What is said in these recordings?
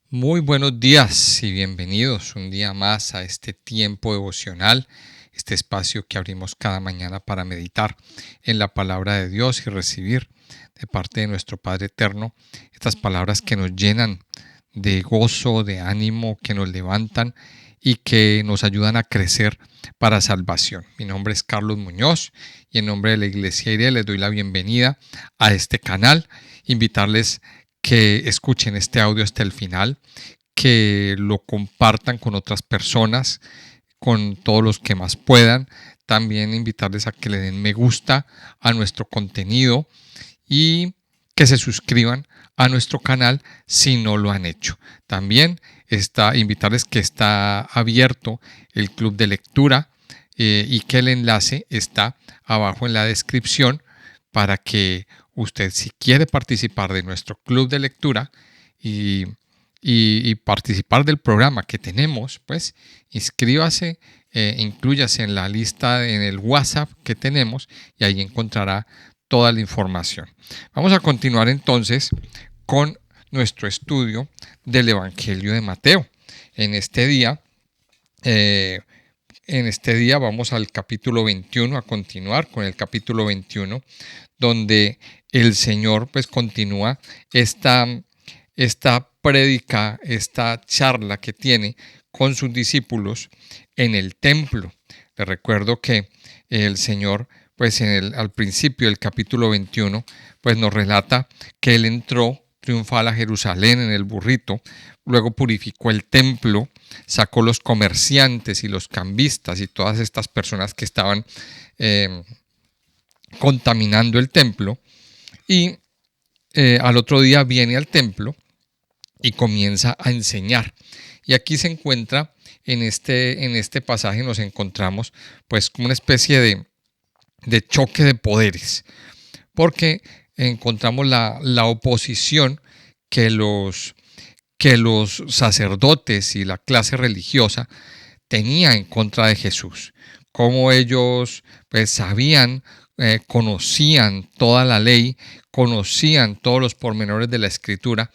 Muy buenos días y bienvenidos un día más a este tiempo devocional, este espacio que abrimos cada mañana para meditar en la palabra de Dios y recibir de parte de nuestro Padre Eterno estas palabras que nos llenan de gozo, de ánimo, que nos levantan y que nos ayudan a crecer para salvación. Mi nombre es Carlos Muñoz y en nombre de la Iglesia IRE les doy la bienvenida a este canal, invitarles que escuchen este audio hasta el final, que lo compartan con otras personas, con todos los que más puedan. También invitarles a que le den me gusta a nuestro contenido y que se suscriban a nuestro canal si no lo han hecho. También invitarles que está abierto el club de lectura y que el enlace está abajo en la descripción para que usted, si quiere participar de nuestro club de lectura y participar del programa que tenemos, pues inscríbase, inclúyase en la lista, en el WhatsApp que tenemos, y ahí encontrará toda la información. Vamos a continuar entonces con nuestro estudio del Evangelio de Mateo. En este día vamos al capítulo 21, a continuar con el capítulo 21, donde el Señor pues continúa esta prédica, esta charla que tiene con sus discípulos en el templo. Les recuerdo que el Señor pues al principio del capítulo 21 pues nos relata que Él entró triunfal a Jerusalén en el burrito, luego purificó el templo, sacó los comerciantes y los cambistas y todas estas personas que estaban contaminando el templo, y al otro día viene al templo y comienza a enseñar. Y aquí se encuentra, en este pasaje nos encontramos pues como una especie de choque de poderes, porque encontramos la oposición que los sacerdotes y la clase religiosa tenía en contra de Jesús. Como ellos pues sabían, conocían toda la ley, conocían todos los pormenores de la Escritura,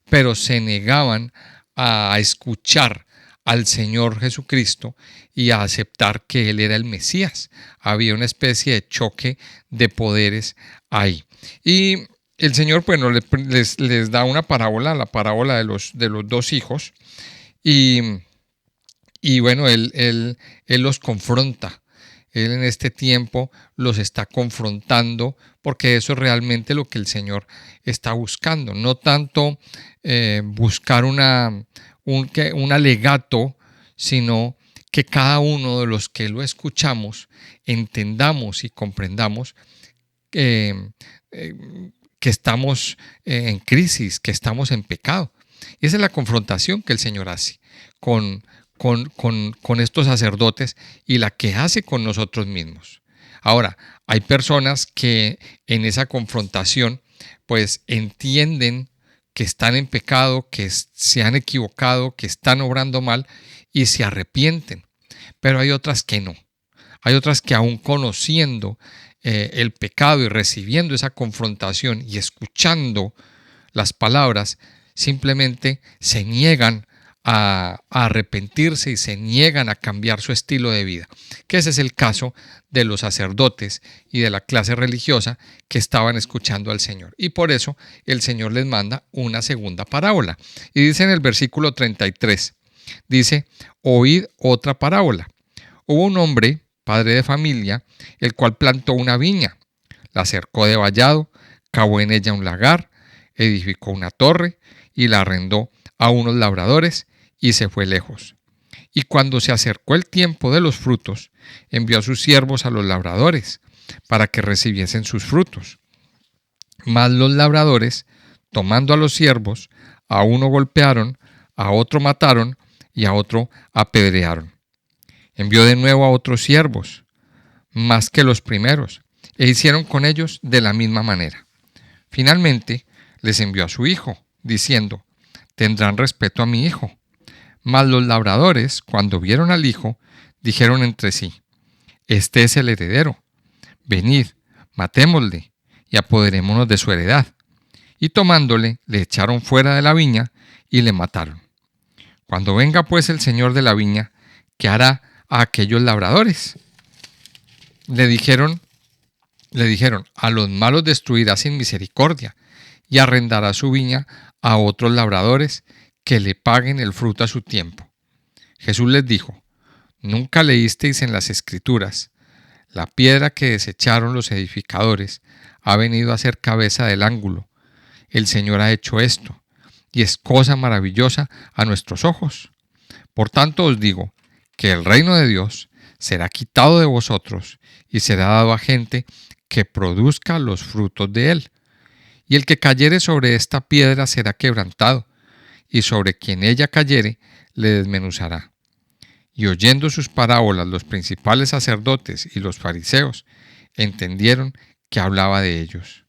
pero se negaban a escuchar al Señor Jesucristo y a aceptar que Él era el Mesías. Había una especie de choque de poderes ahí. Y el Señor, bueno, les da una parábola, la parábola de los dos hijos, y bueno, él los confronta. Él en este tiempo los está confrontando, porque eso es realmente lo que el Señor está buscando. No tanto buscar un alegato, sino que cada uno de los que lo escuchamos entendamos y comprendamos que estamos en crisis, que estamos en pecado. Y esa es la confrontación que el Señor hace con estos sacerdotes y la que hace con nosotros mismos. Ahora, hay personas que en esa confrontación pues entienden que están en pecado, que se han equivocado, que están obrando mal y se arrepienten. Pero hay otras que no. Hay otras que aún conociendo el pecado y recibiendo esa confrontación y escuchando las palabras, simplemente se niegan a arrepentirse y se niegan a cambiar su estilo de vida. Que ese es el caso de los sacerdotes y de la clase religiosa que estaban escuchando al Señor. Y por eso el Señor les manda una segunda parábola. Y dice en el versículo 33, dice: oíd otra parábola. Hubo un hombre, padre de familia, el cual plantó una viña, la cercó de vallado, cavó en ella un lagar, edificó una torre y la arrendó a unos labradores y se fue lejos. Y cuando se acercó el tiempo de los frutos, envió a sus siervos a los labradores para que recibiesen sus frutos. Mas los labradores, tomando a los siervos, a uno golpearon, a otro mataron y a otro apedrearon. Envió de nuevo a otros siervos, más que los primeros, e hicieron con ellos de la misma manera. Finalmente les envió a su hijo, diciendo: tendrán respeto a mi hijo. Mas los labradores, cuando vieron al hijo, dijeron entre sí: este es el heredero. Venid, matémosle y apoderémonos de su heredad. y tomándole le echaron fuera de la viña y le mataron. Cuando venga pues el señor de la viña, ¿qué hará a aquellos labradores? Le dijeron, a los malos destruirá sin misericordia y arrendará su viña a otros labradores que le paguen el fruto a su tiempo. Jesús les dijo, ¿nunca leísteis en las Escrituras? La piedra que desecharon los edificadores ha venido a ser cabeza del ángulo. El Señor ha hecho esto, y es cosa maravillosa a nuestros ojos. Por tanto os digo que el reino de Dios será quitado de vosotros y será dado a gente que produzca los frutos de él. Y el que cayere sobre esta piedra será quebrantado, y sobre quien ella cayere le desmenuzará. Y oyendo sus parábolas los principales sacerdotes y los fariseos entendieron que hablaba de ellos.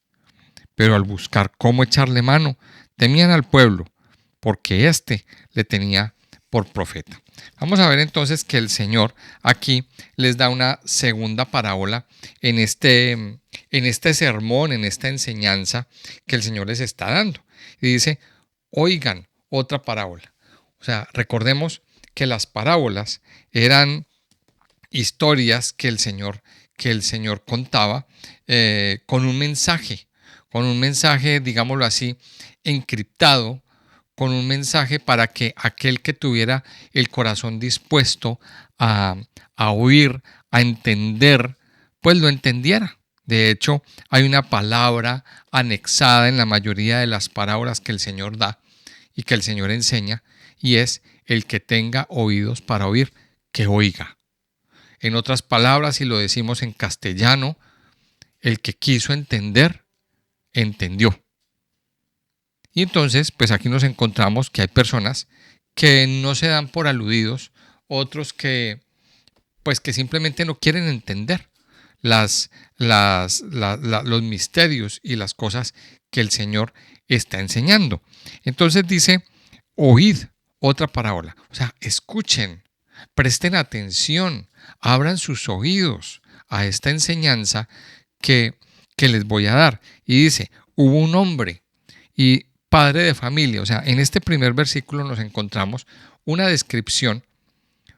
Pero al buscar cómo echarle mano, temían al pueblo, porque éste le tenía por profeta. Vamos a ver entonces que el Señor aquí les da una segunda parábola en este sermón, en esta enseñanza que el Señor les está dando. Y dice, oigan otra parábola. O sea, recordemos que las parábolas eran historias que el Señor contaba con un mensaje, digámoslo así, encriptado, con un mensaje para que aquel que tuviera el corazón dispuesto a oír, a entender, pues lo entendiera. De hecho, hay una palabra anexada en la mayoría de las parábolas que el Señor da y que el Señor enseña, y es el que tenga oídos para oír, que oiga. En otras palabras, si lo decimos en castellano, el que quiso entender, entendió. Y entonces, pues aquí nos encontramos que hay personas que no se dan por aludidos, otros que simplemente no quieren entender los misterios y las cosas que el Señor está enseñando. Entonces dice, oíd otra parábola. O sea, escuchen, presten atención, abran sus oídos a esta enseñanza que les voy a dar. Y dice, hubo un hombre y padre de familia. O sea, en este primer versículo nos encontramos una descripción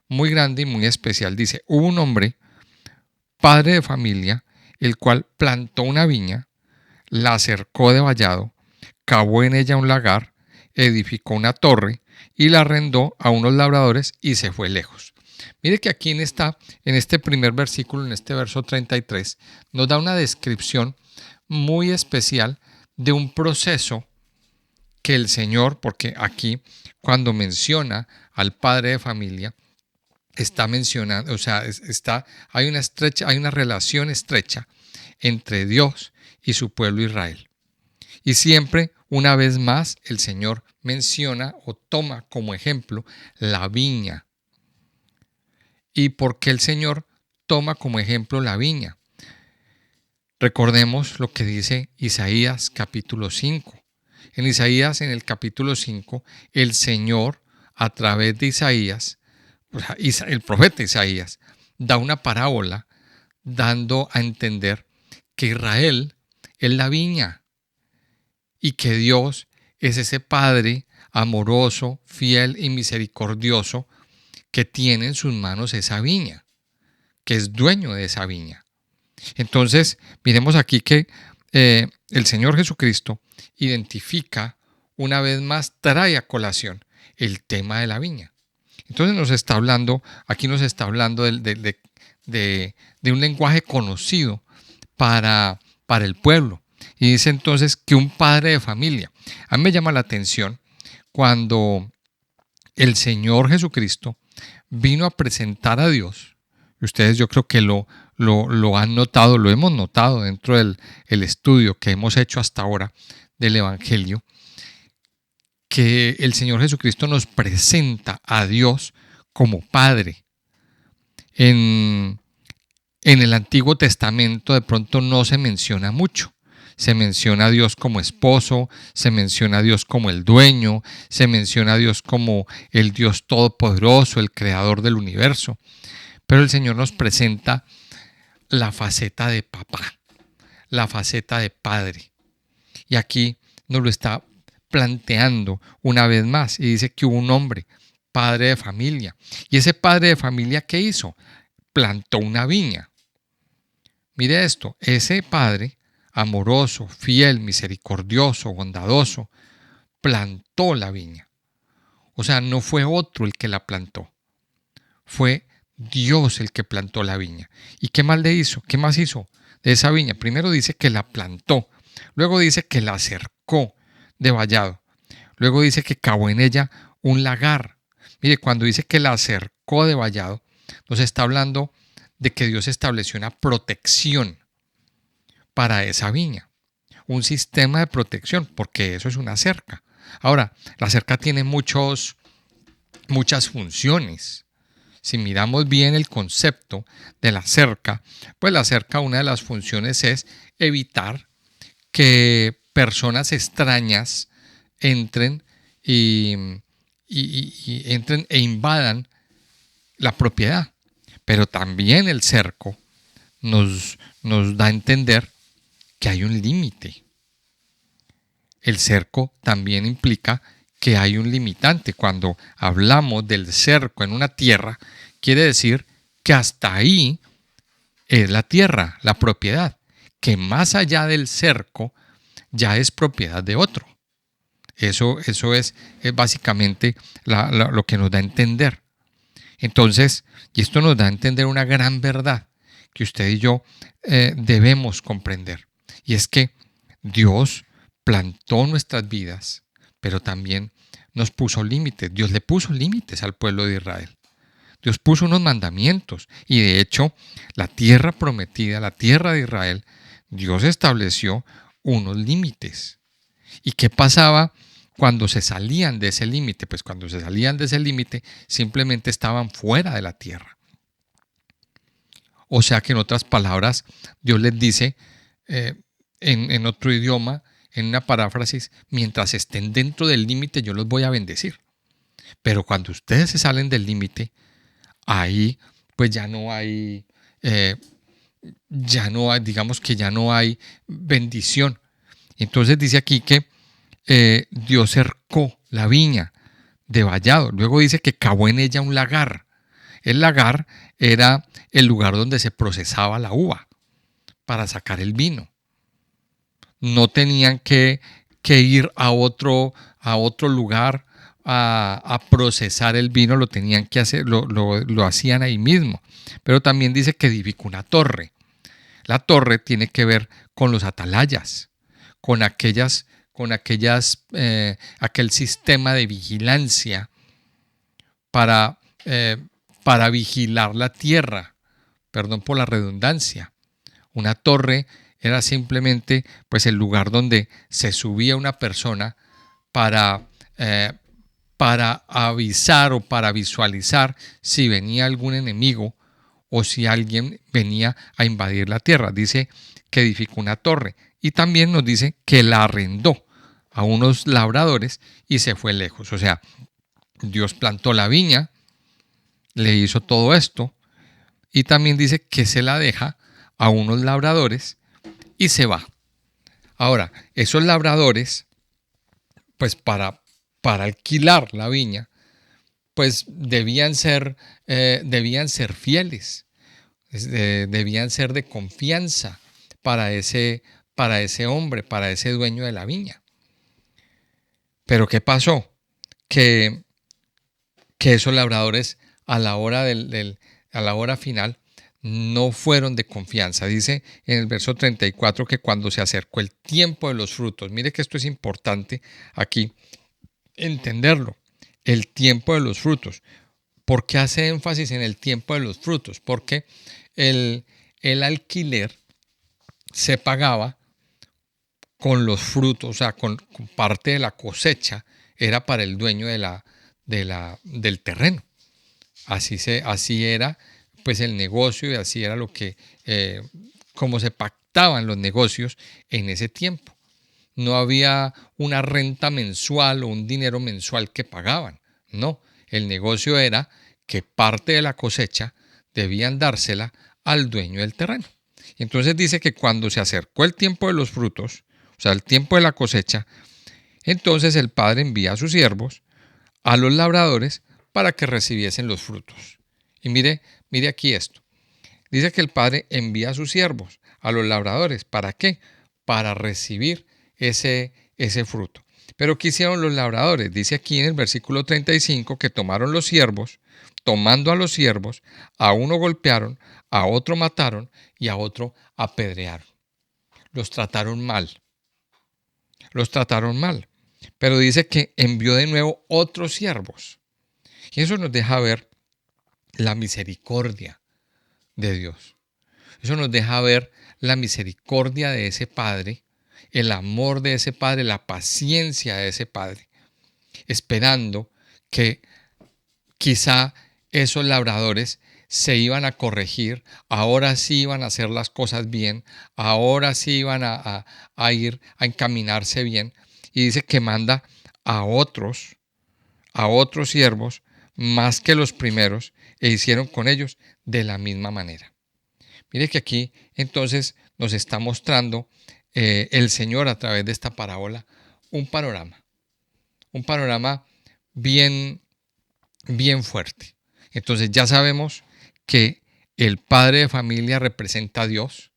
muy grande y muy especial. Dice, hubo un hombre, padre de familia, el cual plantó una viña, la cercó de vallado, cavó en ella un lagar, edificó una torre y la arrendó a unos labradores y se fue lejos. Mire que aquí en este primer versículo, en este verso 33, nos da una descripción muy especial de un proceso que el Señor, porque aquí cuando menciona al padre de familia, está mencionando, o sea, hay una relación estrecha entre Dios y su pueblo Israel. Y siempre, una vez más, el Señor menciona o toma como ejemplo la viña. ¿Y por qué el Señor toma como ejemplo la viña? Recordemos lo que dice Isaías capítulo 5. En Isaías, en el capítulo 5, el Señor, a través de Isaías, el profeta Isaías, da una parábola dando a entender que Israel es la viña y que Dios es ese Padre amoroso, fiel y misericordioso que tiene en sus manos esa viña, que es dueño de esa viña. Entonces, miremos aquí que el Señor Jesucristo identifica una vez más, trae a colación el tema de la viña. Entonces aquí nos está hablando de un lenguaje conocido para el pueblo. Y dice entonces que un padre de familia. A mí me llama la atención cuando el Señor Jesucristo vino a presentar a Dios. Y ustedes yo creo que lo han notado, lo hemos notado dentro del estudio que hemos hecho hasta ahora del Evangelio, que el Señor Jesucristo nos presenta a Dios como Padre. En el Antiguo Testamento de pronto no se menciona mucho. Se menciona a Dios como esposo, se menciona a Dios como el dueño, se menciona a Dios como el Dios todopoderoso, el creador del universo. Pero el Señor nos presenta la faceta de papá, la faceta de padre. Y aquí nos lo está planteando una vez más y dice que hubo un hombre, padre de familia. Y ese padre de familia, ¿qué hizo? Plantó una viña. Mire esto, ese padre amoroso, fiel, misericordioso, bondadoso, plantó la viña. O sea, no fue otro el que la plantó. Fue Dios el que plantó la viña. ¿Y qué más le hizo? ¿Qué más hizo de esa viña? Primero dice que la plantó. Luego dice que la cercó de vallado. Luego dice que cavó en ella un lagar. Mire, cuando dice que la cercó de vallado, nos está hablando de que Dios estableció una protección para esa viña. Un sistema de protección, porque eso es una cerca. Ahora, la cerca tiene muchas funciones. Si miramos bien el concepto de la cerca, pues la cerca, una de las funciones es evitar que personas extrañas entren y entren e invadan la propiedad. Pero también el cerco nos da a entender que hay un límite. El cerco también implica que hay un limitante. Cuando hablamos del cerco en una tierra, quiere decir que hasta ahí es la tierra, la propiedad, que más allá del cerco ya es propiedad de otro. Eso es básicamente lo que nos da a entender. Entonces, y esto nos da a entender una gran verdad que usted y yo debemos comprender. Y es que Dios plantó nuestras vidas, pero también nos puso límites. Dios le puso límites al pueblo de Israel. Dios puso unos mandamientos y de hecho la tierra prometida, la tierra de Israel, Dios estableció unos límites. ¿Y qué pasaba cuando se salían de ese límite? Pues cuando se salían de ese límite simplemente estaban fuera de la tierra. O sea que en otras palabras, Dios les dice en otro idioma, en una paráfrasis, mientras estén dentro del límite yo los voy a bendecir. Pero cuando ustedes se salen del límite, ahí pues ya no hay, digamos que ya no hay bendición. Entonces dice aquí que Dios cercó la viña de vallado. Luego dice que cavó en ella un lagar. El lagar era el lugar donde se procesaba la uva para sacar el vino. No tenían que ir a otro lugar a procesar el vino, lo tenían que hacer, lo hacían ahí mismo. Pero también dice que edificó una torre. La torre tiene que ver con los atalayas, con aquel sistema de vigilancia para vigilar la tierra. Perdón por la redundancia. Una torre era simplemente pues el lugar donde se subía una persona para avisar o para visualizar si venía algún enemigo o si alguien venía a invadir la tierra. Dice que edificó una torre y también nos dice que la arrendó a unos labradores y se fue lejos. O sea, Dios plantó la viña, le hizo todo esto y también dice que se la deja a unos labradores y se va. Ahora, esos labradores, pues para alquilar la viña, pues debían ser fieles, debían ser de confianza para ese hombre, para ese dueño de la viña. Pero ¿qué pasó? Que esos labradores a la hora final no fueron de confianza. Dice en el verso 34 que cuando se acercó el tiempo de los frutos, mire que esto es importante aquí entenderlo, el tiempo de los frutos. ¿Por qué hace énfasis en el tiempo de los frutos? Porque el alquiler se pagaba con los frutos, o sea, con parte de la cosecha, era para el dueño del terreno. Así era pues el negocio y así era como se pactaban los negocios en ese tiempo. No había una renta mensual o un dinero mensual que pagaban. No, el negocio era que parte de la cosecha debían dársela al dueño del terreno. Entonces dice que cuando se acercó el tiempo de los frutos, o sea, el tiempo de la cosecha, Entonces el padre envía a sus siervos, a los labradores, para que recibiesen los frutos. Y mire aquí esto. Dice que el padre envía a sus siervos, a los labradores. ¿Para qué? Para recibir ese fruto. Pero ¿qué hicieron los labradores? Dice aquí en el versículo 35 que tomaron los siervos, tomando a los siervos, a uno golpearon, a otro mataron y a otro apedrearon. Los trataron mal. Los trataron mal. Pero dice que envió de nuevo otros siervos. Y eso nos deja ver la misericordia de Dios. Eso nos deja ver la misericordia de ese Padre, el amor de ese Padre, la paciencia de ese Padre, esperando que quizá esos labradores se iban a corregir, ahora sí iban a hacer las cosas bien, ahora sí iban a ir a encaminarse bien. Y dice que manda a otros siervos, más que los primeros, e hicieron con ellos de la misma manera. Mire que aquí entonces nos está mostrando el Señor a través de esta parábola un panorama bien, bien fuerte. Entonces ya sabemos que el padre de familia representa a Dios.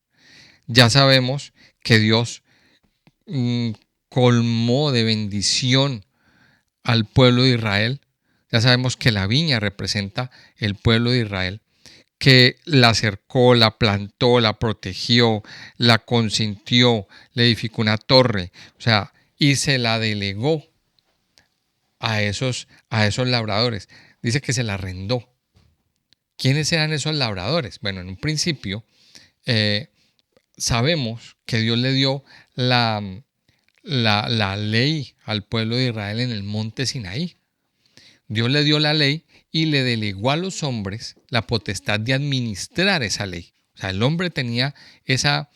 Ya sabemos que Dios colmó de bendición al pueblo de Israel. Ya sabemos que la viña representa el pueblo de Israel, que la cercó, la plantó, la protegió, la consintió, le edificó una torre, o sea, y se la delegó a esos labradores. Dice que se la arrendó. ¿Quiénes eran esos labradores? Bueno, en un principio sabemos que Dios le dio la ley al pueblo de Israel en el monte Sinaí. Dios le dio la ley y le delegó a los hombres la potestad de administrar esa ley. O sea, el hombre tenía esa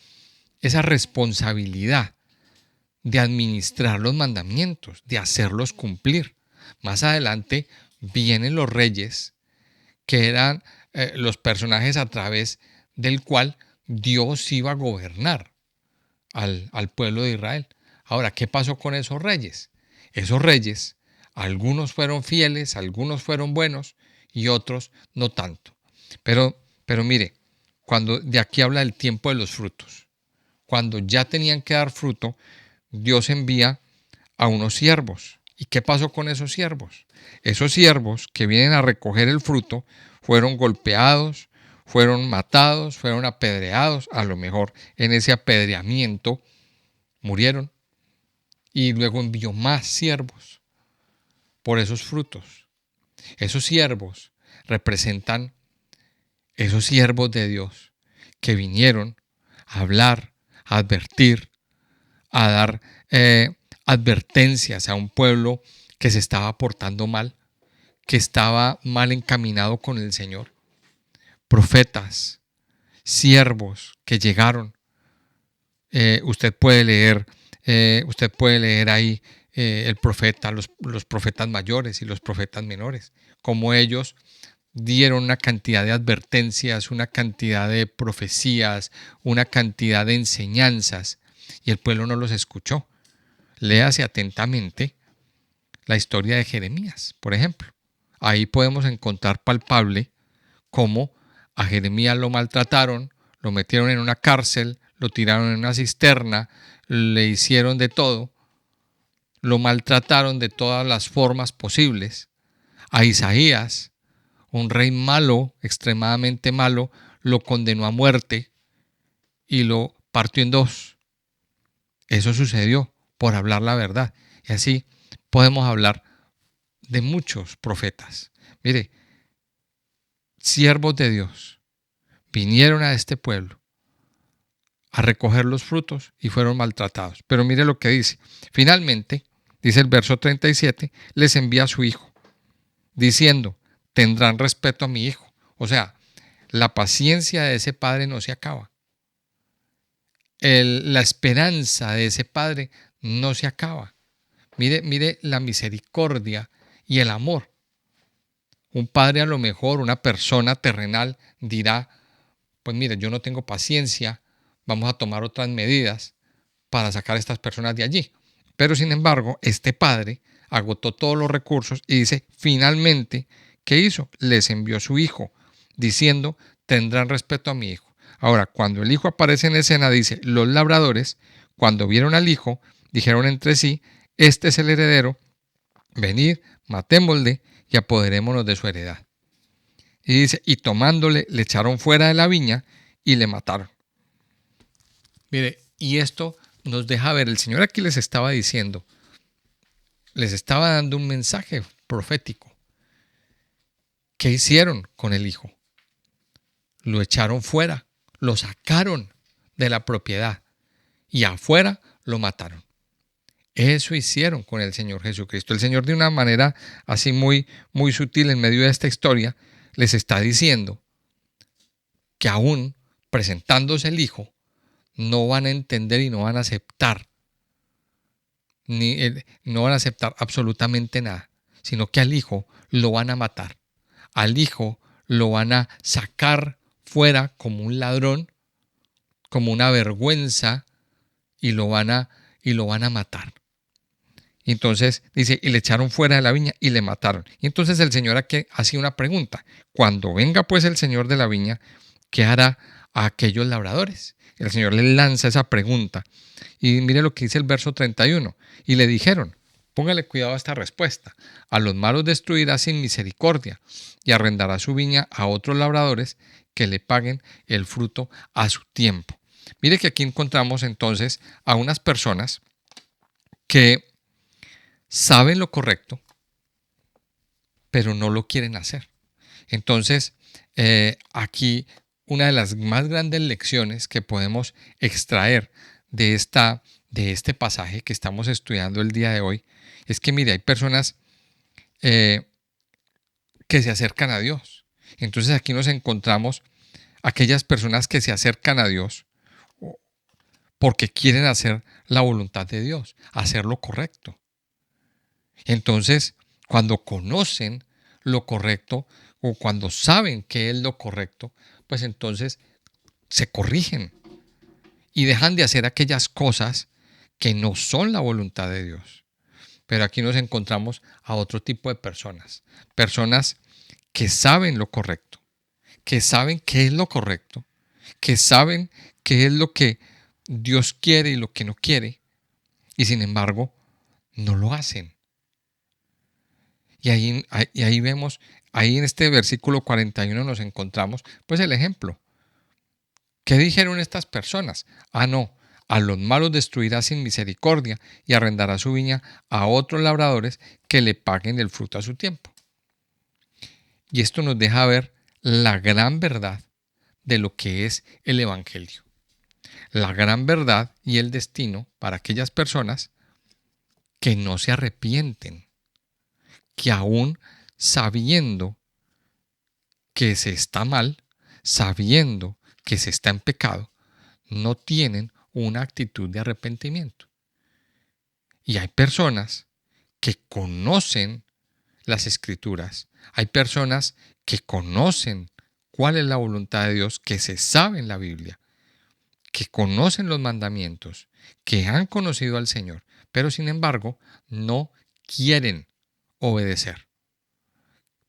responsabilidad de administrar los mandamientos, de hacerlos cumplir. Más adelante vienen los reyes, que eran los personajes a través del cual Dios iba a gobernar al pueblo de Israel. Ahora, ¿qué pasó con esos reyes? Esos reyes, algunos fueron fieles, algunos fueron buenos y otros no tanto. Pero mire, cuando de aquí habla el tiempo de los frutos, cuando ya tenían que dar fruto, Dios envía a unos siervos. ¿Y qué pasó con esos siervos? Esos siervos que vienen a recoger el fruto fueron golpeados, fueron matados, fueron apedreados, a lo mejor en ese apedreamiento murieron. Y luego envió más siervos por esos frutos. Esos siervos representan esos siervos de Dios que vinieron a hablar, a advertir, a dar advertencias a un pueblo que se estaba portando mal, que estaba mal encaminado con el Señor. Profetas, siervos que llegaron. Usted puede leer ahí el profeta, los profetas mayores y los profetas menores, como ellos dieron una cantidad de advertencias, una cantidad de profecías, una cantidad de enseñanzas, y el pueblo no los escuchó. Léase atentamente la historia de Jeremías, por ejemplo. Ahí podemos encontrar palpable cómo a Jeremías lo maltrataron, lo metieron en una cárcel, lo tiraron en una cisterna, le hicieron de todo, lo maltrataron de todas las formas posibles. A Isaías, un rey malo, extremadamente malo, lo condenó a muerte y lo partió en dos. Eso sucedió por hablar la verdad. Y así podemos hablar de muchos profetas. Mire, siervos de Dios vinieron a este pueblo a recoger los frutos y fueron maltratados. Pero mire lo que dice. Finalmente, dice el verso 37, les envía a su hijo, diciendo, tendrán respeto a mi hijo. O sea, la paciencia de ese padre no se acaba. La esperanza de ese padre no se acaba. Mire la misericordia y el amor. Un padre, a lo mejor, una persona terrenal dirá, pues mire, yo no tengo paciencia, vamos a tomar otras medidas para sacar a estas personas de allí. Pero sin embargo, este padre agotó todos los recursos y dice, finalmente, ¿qué hizo? Les envió a su hijo, diciendo, tendrán respeto a mi hijo. Ahora, cuando el hijo aparece en escena, dice, los labradores, cuando vieron al hijo, dijeron entre sí, este es el heredero, venid, matémosle y apoderémonos de su heredad. Y dice, y tomándole, le echaron fuera de la viña y le mataron. Mire, y esto nos deja ver, el Señor aquí les estaba diciendo, les estaba dando un mensaje profético. ¿Qué hicieron con el hijo? Lo echaron fuera, lo sacaron de la propiedad y afuera lo mataron. Eso hicieron con el Señor Jesucristo. El Señor, de una manera así muy, muy sutil en medio de esta historia, les está diciendo que aún presentándose el hijo, no van a entender y no van a aceptar, no van a aceptar absolutamente nada, sino que al hijo lo van a matar. Al hijo lo van a sacar fuera como un ladrón, como una vergüenza, y lo van a matar. Y entonces dice, y le echaron fuera de la viña y le mataron. Y entonces el Señor aquí hace una pregunta. Cuando venga pues el Señor de la viña, ¿qué hará a aquellos labradores? El Señor le lanza esa pregunta. Y mire lo que dice el verso 31. Y le dijeron, póngale cuidado a esta respuesta, a los malos destruirá sin misericordia y arrendará su viña a otros labradores que le paguen el fruto a su tiempo. Mire que aquí encontramos entonces a unas personas que saben lo correcto, pero no lo quieren hacer. Entonces, aquí una de las más grandes lecciones que podemos extraer de este pasaje que estamos estudiando el día de hoy es que, mire, hay personas que se acercan a Dios. Entonces aquí nos encontramos aquellas personas que se acercan a Dios porque quieren hacer la voluntad de Dios, hacer lo correcto. Entonces, cuando conocen lo correcto o cuando saben que es lo correcto, pues entonces se corrigen y dejan de hacer aquellas cosas que no son la voluntad de Dios. Pero aquí nos encontramos a otro tipo de personas. Personas que saben lo correcto, que saben qué es lo correcto, que saben qué es lo que Dios quiere y lo que no quiere, y sin embargo no lo hacen. Y ahí vemos, ahí en este versículo 41 nos encontramos pues el ejemplo. ¿Qué dijeron estas personas? No, a los malos destruirá sin misericordia y arrendará su viña a otros labradores que le paguen el fruto a su tiempo. Y esto nos deja ver la gran verdad de lo que es el Evangelio. La gran verdad y el destino para aquellas personas que no se arrepienten, que aún sabiendo que se está mal, sabiendo que se está en pecado, no tienen una actitud de arrepentimiento. Y hay personas que conocen las Escrituras, hay personas que conocen cuál es la voluntad de Dios, que se sabe en la Biblia, que conocen los mandamientos, que han conocido al Señor, pero sin embargo no quieren obedecer.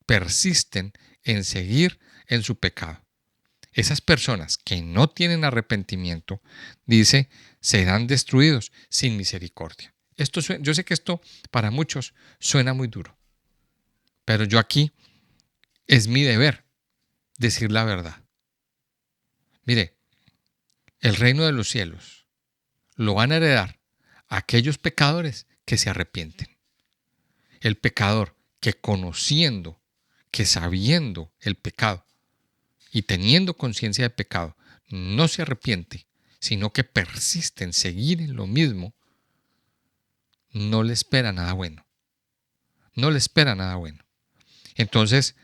Persisten en seguir en su pecado. Esas personas que no tienen arrepentimiento, dice, serán destruidos sin misericordia. Yo sé que esto para muchos suena muy duro, pero yo aquí es mi deber decir la verdad. Mire, el reino de los cielos lo van a heredar aquellos pecadores que se arrepienten. El pecador que conociendo, que sabiendo el pecado y teniendo conciencia de pecado, no se arrepiente, sino que persiste en seguir en lo mismo, no le espera nada bueno. No le espera nada bueno. Entonces,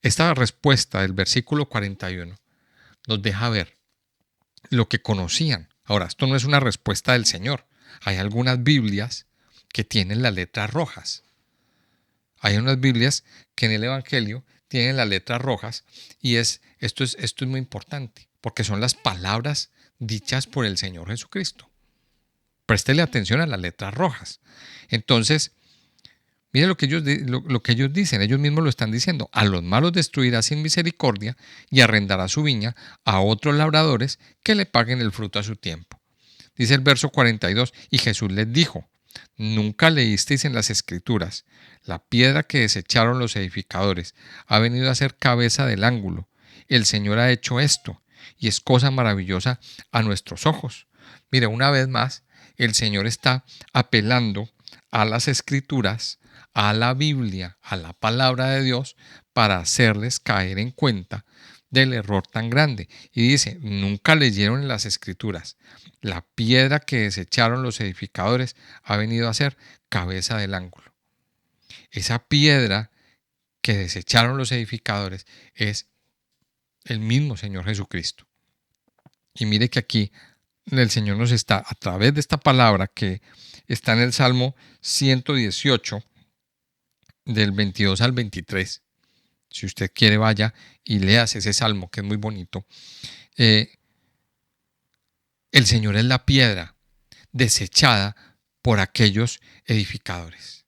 esta respuesta del versículo 41 nos deja ver lo que conocían. Ahora, esto no es una respuesta del Señor. Hay algunas Biblias que tienen las letras rojas. Hay unas Biblias que en el Evangelio tienen las letras rojas y esto es muy importante porque son las palabras dichas por el Señor Jesucristo. Préstele atención a las letras rojas. Entonces, mire lo que lo que ellos dicen, ellos mismos lo están diciendo. A los malos destruirá sin misericordia y arrendará su viña a otros labradores que le paguen el fruto a su tiempo. Dice el verso 42, y Jesús les dijo, ¿nunca leísteis en las Escrituras? La piedra que desecharon los edificadores ha venido a ser cabeza del ángulo. El Señor ha hecho esto, y es cosa maravillosa a nuestros ojos. Mire, una vez más, el Señor está apelando a las Escrituras, a la Biblia, a la palabra de Dios, para hacerles caer en cuenta del error tan grande. Y dice, nunca leyeron en las Escrituras. La piedra que desecharon los edificadores ha venido a ser cabeza del ángulo. Esa piedra que desecharon los edificadores es el mismo Señor Jesucristo. Y mire que aquí el Señor nos está, a través de esta palabra que está en el Salmo 118, del 22 al 23. Si usted quiere, vaya y léase ese salmo, que es muy bonito. El Señor es la piedra desechada por aquellos edificadores.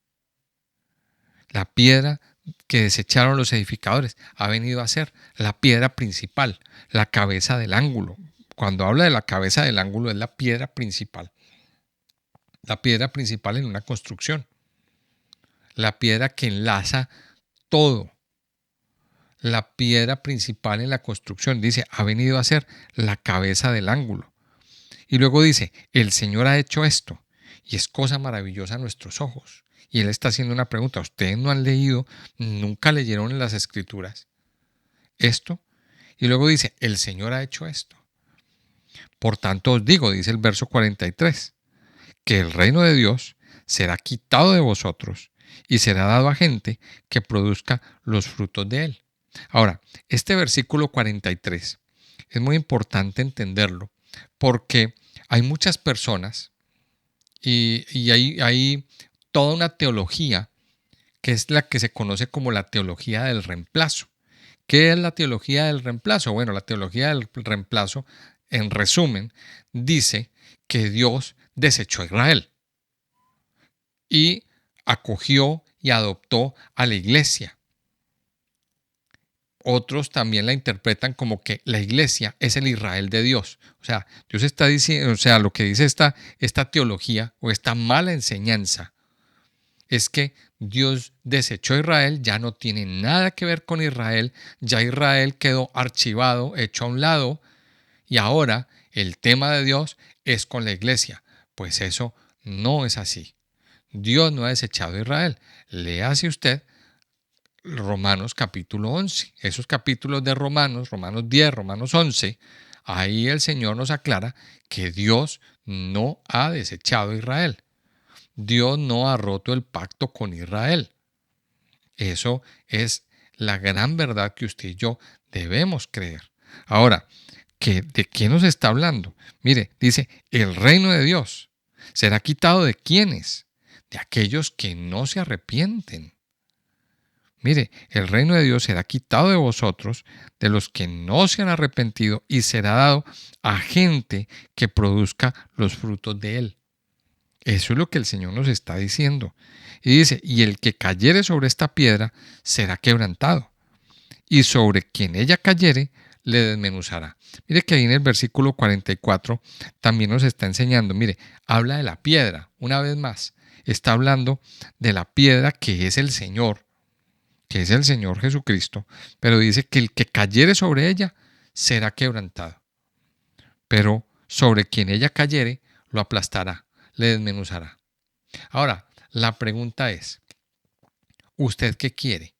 La piedra que desecharon los edificadores ha venido a ser la piedra principal, la cabeza del ángulo. Cuando habla de la cabeza del ángulo es la piedra principal. La piedra principal en una construcción. La piedra que enlaza todo. La piedra principal en la construcción, dice, ha venido a ser la cabeza del ángulo. Y luego dice, el Señor ha hecho esto y es cosa maravillosa a nuestros ojos. Y Él está haciendo una pregunta. ¿Ustedes no han leído, nunca leyeron en las Escrituras esto? Y luego dice, el Señor ha hecho esto. Por tanto os digo, dice el verso 43, que el reino de Dios será quitado de vosotros y será dado a gente que produzca los frutos de él. Ahora, este versículo 43 es muy importante entenderlo porque hay muchas personas y hay toda una teología que es la que se conoce como la teología del reemplazo. ¿Qué es la teología del reemplazo? Bueno, la teología del reemplazo, en resumen, dice que Dios desechó a Israel y acogió y adoptó a la iglesia. Otros también la interpretan como que la iglesia es el Israel de Dios. O sea, Dios está diciendo, o sea, lo que dice esta teología o esta mala enseñanza es que Dios desechó a Israel, ya no tiene nada que ver con Israel, ya Israel quedó archivado, hecho a un lado, y ahora el tema de Dios es con la iglesia. Pues eso no es así. Dios no ha desechado a Israel. Léase usted Romanos capítulo 11. Esos capítulos de Romanos 10, Romanos 11, ahí el Señor nos aclara que Dios no ha desechado a Israel. Dios no ha roto el pacto con Israel. Eso es la gran verdad que usted y yo debemos creer. Ahora, ¿de qué nos está hablando? Mire, dice, el reino de Dios será quitado ¿de quiénes? De aquellos que no se arrepienten. Mire, el reino de Dios será quitado de vosotros, de los que no se han arrepentido, y será dado a gente que produzca los frutos de él. Eso es lo que el Señor nos está diciendo. Y dice, y el que cayere sobre esta piedra será quebrantado, y sobre quien ella cayere le desmenuzará. Mire que ahí en el versículo 44 también nos está enseñando, mire, habla de la piedra, una vez más, está hablando de la piedra que es el Señor, Jesucristo, pero dice que el que cayere sobre ella será quebrantado, pero sobre quien ella cayere lo aplastará, le desmenuzará. Ahora, la pregunta es, ¿usted qué quiere?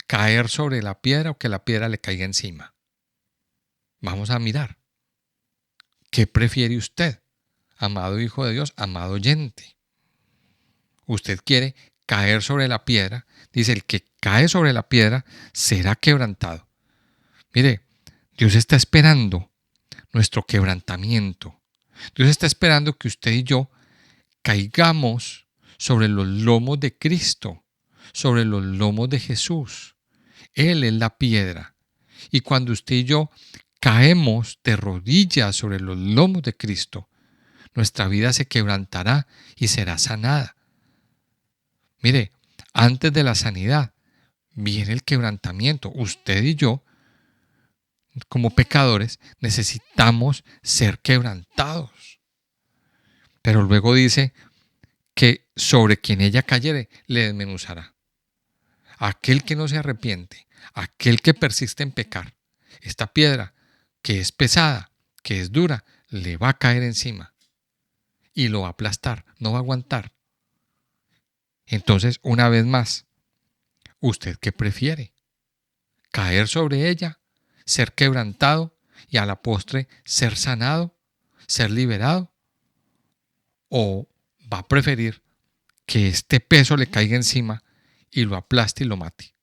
¿Caer sobre la piedra o que la piedra le caiga encima? Vamos a mirar. ¿Qué prefiere usted, amado hijo de Dios, amado oyente? ¿Usted quiere caer sobre la piedra? Dice, el que cae sobre la piedra será quebrantado. Mire, Dios está esperando nuestro quebrantamiento. Dios está esperando que usted y yo caigamos sobre los lomos de Cristo, sobre los lomos de Jesús. Él es la piedra. Y cuando usted y yo caemos de rodillas sobre los lomos de Cristo, nuestra vida se quebrantará y será sanada. Mire, antes de la sanidad viene el quebrantamiento. Usted y yo, como pecadores, necesitamos ser quebrantados. Pero luego dice que sobre quien ella cayere, le desmenuzará. Aquel que no se arrepiente, aquel que persiste en pecar, esta piedra que es pesada, que es dura, le va a caer encima y lo va a aplastar, no va a aguantar. Entonces, una vez más, ¿usted qué prefiere? ¿Caer sobre ella, ser quebrantado y a la postre ser sanado, ser liberado? ¿O va a preferir que este peso le caiga encima y lo aplaste y lo mate?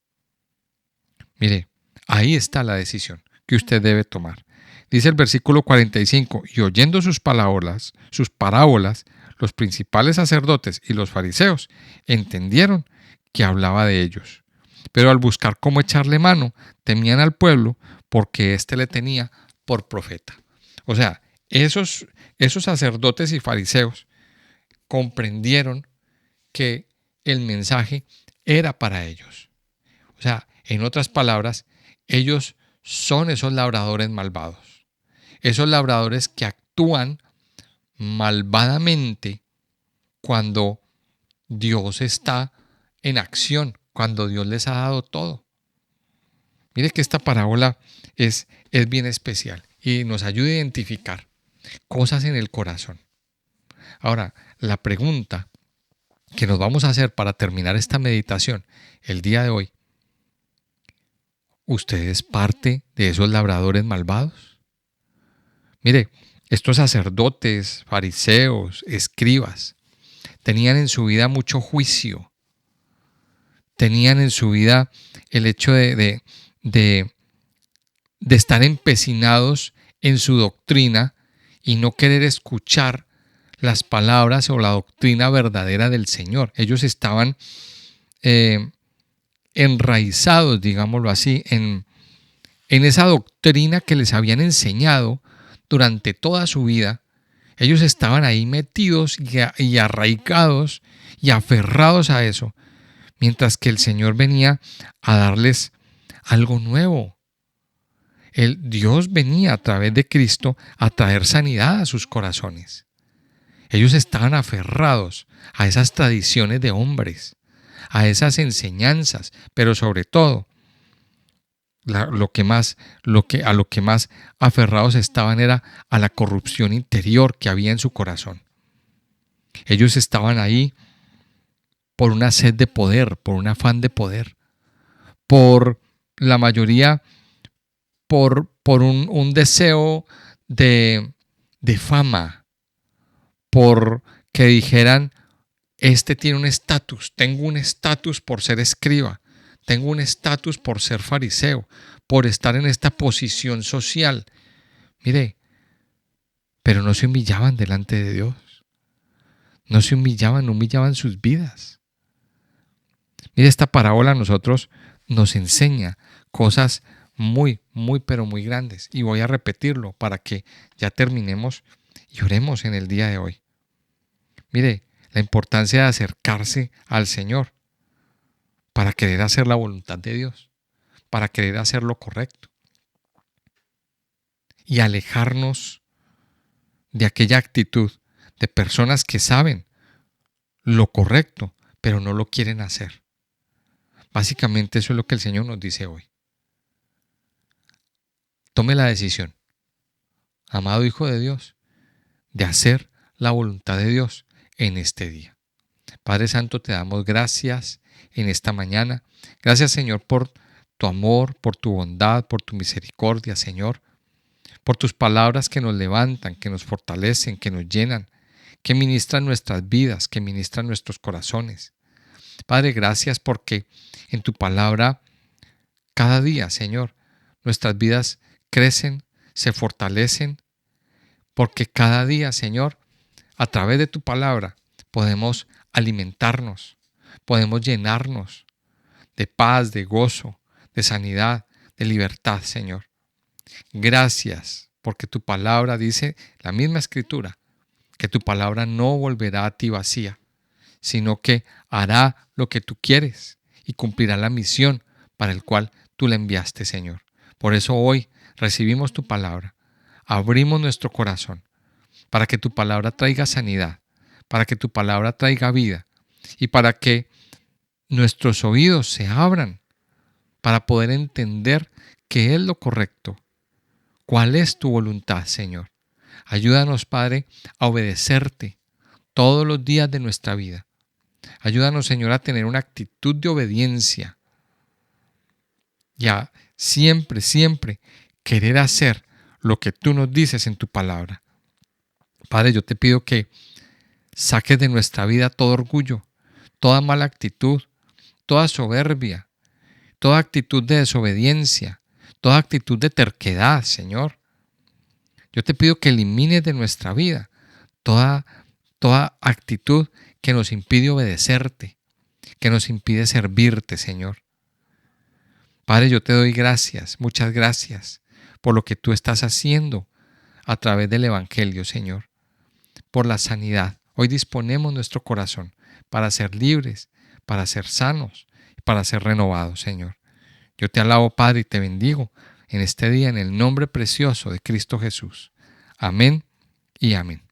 Mire, ahí está la decisión que usted debe tomar. Dice el versículo 45, y oyendo sus parábolas, los principales sacerdotes y los fariseos entendieron que hablaba de ellos. Pero al buscar cómo echarle mano, temían al pueblo porque éste le tenía por profeta. O sea, esos sacerdotes y fariseos comprendieron que el mensaje era para ellos. O sea, en otras palabras, ellos son esos labradores malvados. Esos labradores que actúan malvadamente cuando Dios está en acción, cuando Dios les ha dado todo. Mire que esta parábola es bien especial y nos ayuda a identificar cosas en el corazón. Ahora, la pregunta que nos vamos a hacer para terminar esta meditación el día de hoy: ¿usted es parte de esos labradores malvados? Mire, estos sacerdotes, fariseos, escribas, tenían en su vida mucho juicio. Tenían en su vida el hecho de estar empecinados en su doctrina y no querer escuchar las palabras o la doctrina verdadera del Señor. Ellos estaban enraizados, digámoslo así, en esa doctrina que les habían enseñado durante toda su vida. Ellos estaban ahí metidos y arraigados y aferrados a eso, mientras que el Señor venía a darles algo nuevo. Dios venía a través de Cristo a traer sanidad a sus corazones. Ellos estaban aferrados a esas tradiciones de hombres, a esas enseñanzas, pero sobre todo, a lo que más aferrados estaban era a la corrupción interior que había en su corazón. Ellos estaban ahí por una sed de poder, por un afán de poder, por la mayoría, por un deseo de fama, por que dijeran: este tiene un estatus, tengo un estatus por ser escriba, tengo un estatus por ser fariseo, por estar en esta posición social. Mire, pero no se humillaban delante de Dios. No se humillaban, no humillaban sus vidas. Mire, esta parábola a nosotros nos enseña cosas muy, muy, pero muy grandes. Y voy a repetirlo para que ya terminemos y oremos en el día de hoy. Mire, la importancia de acercarse al Señor para querer hacer la voluntad de Dios, para querer hacer lo correcto y alejarnos de aquella actitud de personas que saben lo correcto, pero no lo quieren hacer. Básicamente eso es lo que el Señor nos dice hoy. Tome la decisión, amado Hijo de Dios, de hacer la voluntad de Dios en este día. Padre Santo, te damos gracias en esta mañana. Gracias, Señor, por tu amor, por tu bondad, por tu misericordia, Señor, por tus palabras que nos levantan, que nos fortalecen, que nos llenan, que ministran nuestras vidas, que ministran nuestros corazones. Padre, gracias porque en tu palabra cada día, Señor, nuestras vidas crecen, se fortalecen, porque cada día, Señor, a través de tu palabra podemos alimentarnos, podemos llenarnos de paz, de gozo, de sanidad, de libertad, Señor. Gracias, porque tu palabra dice, la misma Escritura, que tu palabra no volverá a ti vacía, sino que hará lo que tú quieres y cumplirá la misión para el cual tú la enviaste, Señor. Por eso hoy recibimos tu palabra, abrimos nuestro corazón para que tu palabra traiga sanidad, para que tu palabra traiga vida y para que nuestros oídos se abran para poder entender qué es lo correcto, cuál es tu voluntad, Señor. Ayúdanos, Padre, a obedecerte todos los días de nuestra vida. Ayúdanos, Señor, a tener una actitud de obediencia y a siempre, siempre querer hacer lo que tú nos dices en tu palabra. Padre, yo te pido que saques de nuestra vida todo orgullo, toda mala actitud, toda soberbia, toda actitud de desobediencia, toda actitud de terquedad, Señor. Yo te pido que elimines de nuestra vida toda actitud que nos impide obedecerte, que nos impide servirte, Señor. Padre, yo te doy gracias, muchas gracias, por lo que tú estás haciendo a través del Evangelio, Señor, por la sanidad. Hoy disponemos nuestro corazón para ser libres, para ser sanos, para ser renovados, Señor. Yo te alabo, Padre, y te bendigo en este día en el nombre precioso de Cristo Jesús. Amén y amén.